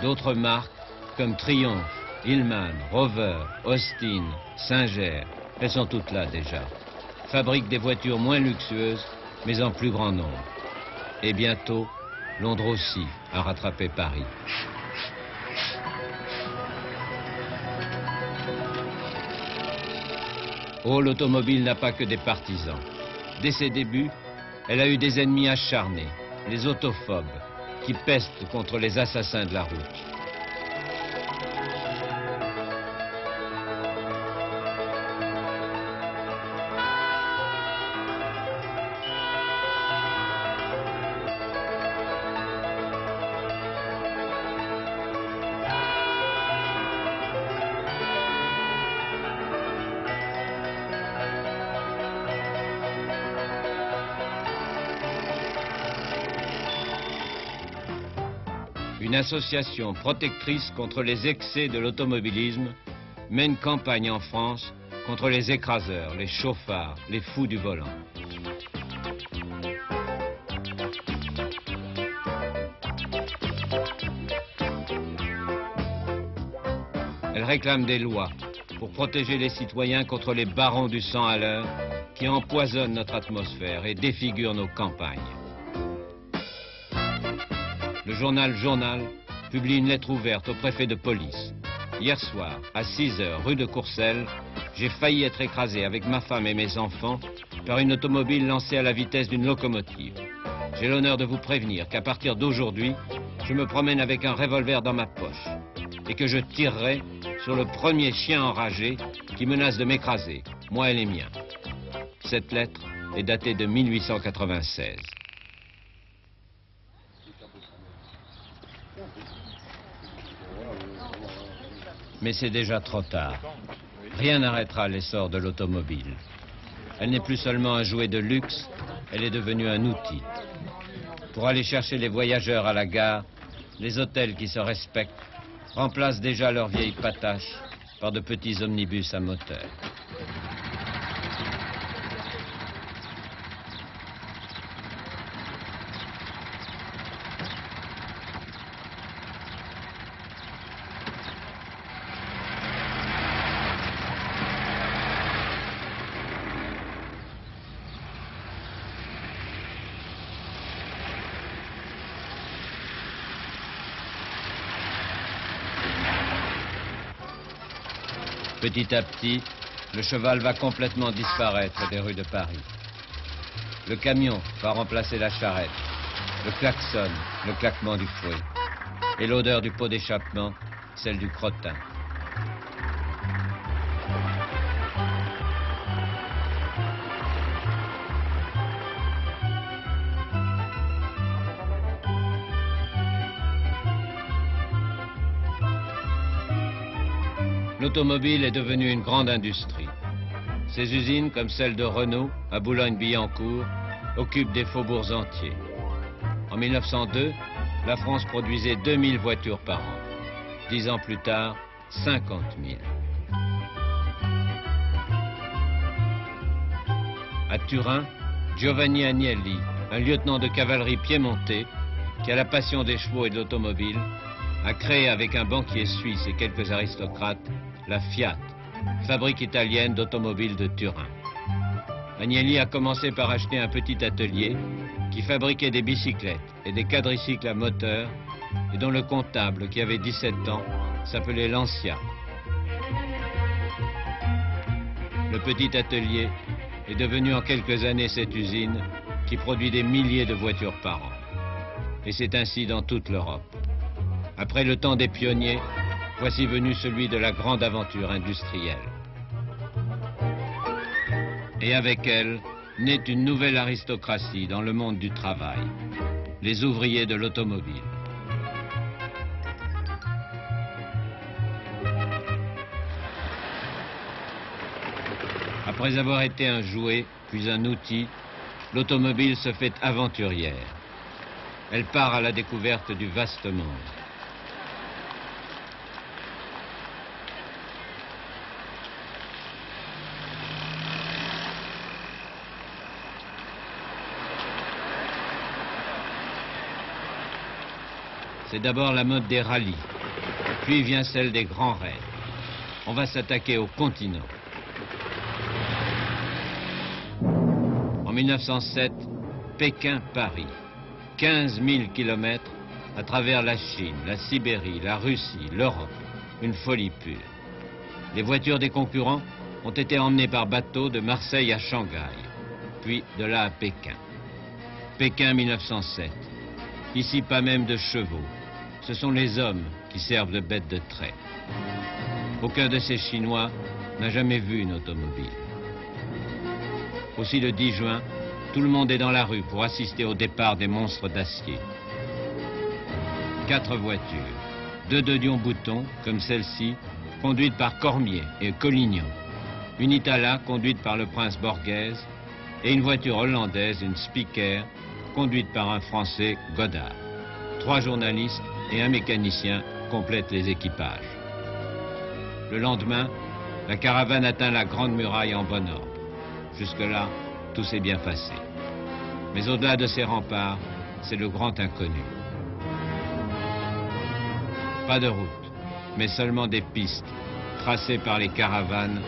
D'autres marques, comme Triumph, Hillman, Rover, Austin, Singer, elles sont toutes là déjà, fabriquent des voitures moins luxueuses, mais en plus grand nombre. Et bientôt, Londres aussi a rattrapé Paris. Oh, l'automobile n'a pas que des partisans. Dès ses débuts, elle a eu des ennemis acharnés, les autophobes, qui pestent contre les assassins de la route. Une association protectrice contre les excès de l'automobilisme mène campagne en France contre les écraseurs, les chauffards, les fous du volant. Elle réclame des lois pour protéger les citoyens contre les barons du 100 à l'heure qui empoisonnent notre atmosphère et défigurent nos campagnes. Le journal Journal publie une lettre ouverte au préfet de police. Hier soir, à 6 h, rue de Courcelles, j'ai failli être écrasé avec ma femme et mes enfants par une automobile lancée à la vitesse d'une locomotive. J'ai l'honneur de vous prévenir qu'à partir d'aujourd'hui, je me promène avec un revolver dans ma poche et que je tirerai sur le premier chien enragé qui menace de m'écraser, moi et les miens. Cette lettre est datée de 1896. Mais c'est déjà trop tard. Rien n'arrêtera l'essor de l'automobile. Elle n'est plus seulement un jouet de luxe, elle est devenue un outil. Pour aller chercher les voyageurs à la gare, les hôtels qui se respectent remplacent déjà leurs vieilles pataches par de petits omnibus à moteur. Petit à petit, le cheval va complètement disparaître des rues de Paris. Le camion va remplacer la charrette, le klaxon, le claquement du fouet, et l'odeur du pot d'échappement, celle du crottin. L'automobile est devenue une grande industrie. Ces usines, comme celle de Renault, à Boulogne-Billancourt, occupent des faubourgs entiers. En 1902, la France produisait 2000 voitures par an. 10 ans plus tard, 50 000. À Turin, Giovanni Agnelli, un lieutenant de cavalerie piémontais, qui a la passion des chevaux et de l'automobile, a créé avec un banquier suisse et quelques aristocrates la Fiat, fabrique italienne d'automobiles de Turin. Agnelli a commencé par acheter un petit atelier qui fabriquait des bicyclettes et des quadricycles à moteur et dont le comptable, qui avait 17 ans, s'appelait Lancia. Le petit atelier est devenu en quelques années cette usine qui produit des milliers de voitures par an. Et c'est ainsi dans toute l'Europe. Après le temps des pionniers, voici venu celui de la grande aventure industrielle. Et avec elle, naît une nouvelle aristocratie dans le monde du travail, les ouvriers de l'automobile. Après avoir été un jouet, puis un outil, l'automobile se fait aventurière. Elle part à la découverte du vaste monde. C'est d'abord la mode des rallyes, puis vient celle des grands raids. On va s'attaquer au continent. En 1907, Pékin-Paris. 15 000 kilomètres à travers la Chine, la Sibérie, la Russie, l'Europe. Une folie pure. Les voitures des concurrents ont été emmenées par bateau de Marseille à Shanghai, puis de là à Pékin. Pékin 1907. Ici, pas même de chevaux. Ce sont les hommes qui servent de bêtes de trait. Aucun de ces Chinois n'a jamais vu une automobile. Aussi, le 10 juin, tout le monde est dans la rue pour assister au départ des monstres d'acier. 4 voitures, 2 de Dion-Bouton, comme celle-ci, conduite par Cormier et Collignon. Une Itala, conduite par le prince Borghese, et une voiture hollandaise, une Spiker, conduite par un Français, Godard. 3 journalistes et un mécanicien complètent les équipages. Le lendemain, la caravane atteint la Grande Muraille en bon ordre. Jusque-là, tout s'est bien passé. Mais au-delà de ces remparts, c'est le grand inconnu. Pas de route, mais seulement des pistes tracées par les caravanes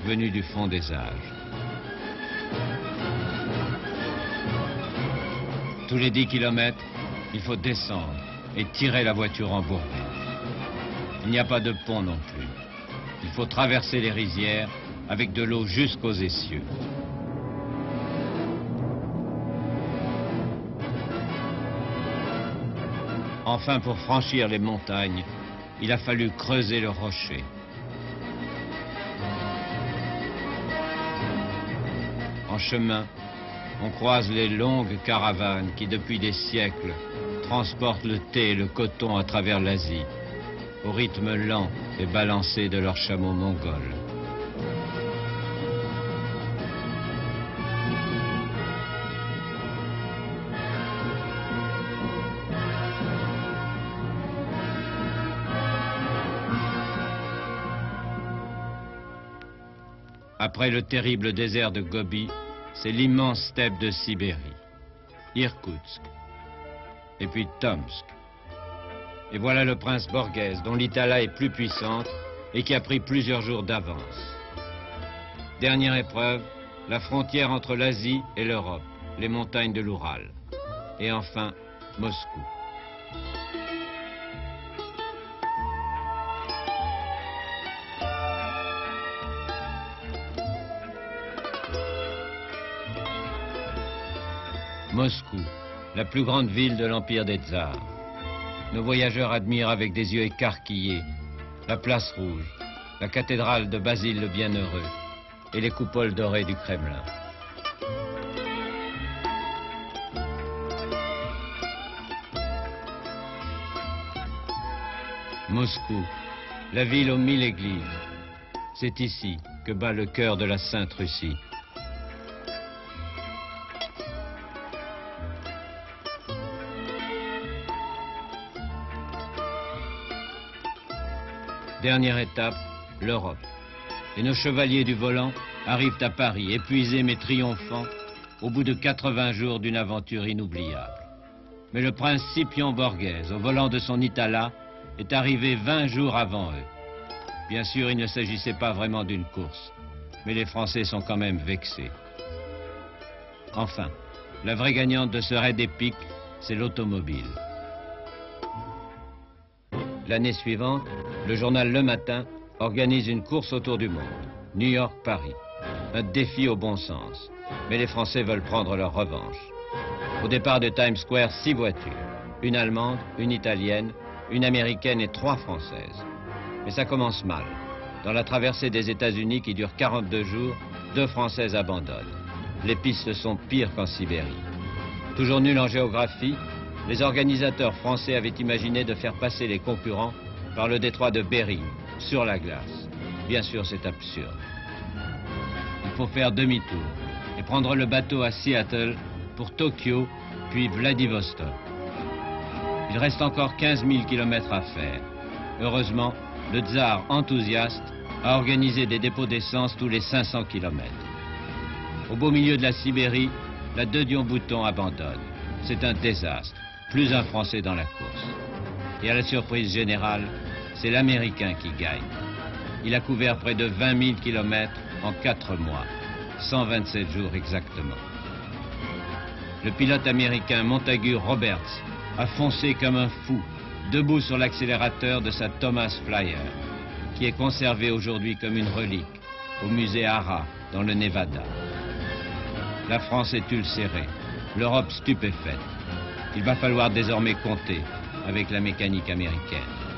venues du fond des âges. Tous les 10 kilomètres, il faut descendre et tirer la voiture embourbée. Il n'y a pas de pont non plus. Il faut traverser les rizières avec de l'eau jusqu'aux essieux. Enfin, pour franchir les montagnes, il a fallu creuser le rocher. En chemin, on croise les longues caravanes qui, depuis des siècles, transportent le thé et le coton à travers l'Asie, au rythme lent et balancé de leurs chameaux mongols. Après le terrible désert de Gobi, c'est l'immense steppe de Sibérie, Irkoutsk, et puis Tomsk. Et voilà le prince Borghese, dont l'Itala est plus puissante et qui a pris plusieurs jours d'avance. Dernière épreuve, la frontière entre l'Asie et l'Europe, les montagnes de l'Oural. Et enfin, Moscou. Moscou, la plus grande ville de l'Empire des Tsars. Nos voyageurs admirent avec des yeux écarquillés la place rouge, la cathédrale de Basile le Bienheureux et les coupoles dorées du Kremlin. Moscou, la ville aux 1000 églises. C'est ici que bat le cœur de la Sainte Russie. Dernière étape, l'Europe. Et nos chevaliers du volant arrivent à Paris, épuisés mais triomphants, au bout de 80 jours d'une aventure inoubliable. Mais le prince Scipion Borghese, au volant de son Itala, est arrivé 20 jours avant eux. Bien sûr, il ne s'agissait pas vraiment d'une course, mais les Français sont quand même vexés. Enfin, la vraie gagnante de ce raid épique, c'est l'automobile. L'année suivante, le journal Le Matin organise une course autour du monde, New York-Paris. Un défi au bon sens, mais les Français veulent prendre leur revanche. Au départ de Times Square, 6 voitures, une allemande, une italienne, une américaine et 3 françaises. Mais ça commence mal. Dans la traversée des États-Unis qui dure 42 jours, 2 Françaises abandonnent. Les pistes sont pires qu'en Sibérie. Toujours nuls en géographie, les organisateurs français avaient imaginé de faire passer les concurrents par le détroit de Bering, sur la glace. Bien sûr, c'est absurde. Il faut faire demi-tour et prendre le bateau à Seattle pour Tokyo, puis Vladivostok. Il reste encore 15 000 kilomètres à faire. Heureusement, le tsar enthousiaste a organisé des dépôts d'essence tous les 500 kilomètres. Au beau milieu de la Sibérie, la de Dion-Bouton abandonne. C'est un désastre. Plus un Français dans la course. Et à la surprise générale, c'est l'Américain qui gagne. Il a couvert près de 20 000 kilomètres en 4 mois, 127 jours exactement. Le pilote américain Montagu Roberts a foncé comme un fou, debout sur l'accélérateur de sa Thomas Flyer, qui est conservé aujourd'hui comme une relique au musée Harrah, dans le Nevada. La France est ulcérée, l'Europe stupéfaite. Il va falloir désormais compter avec la mécanique américaine.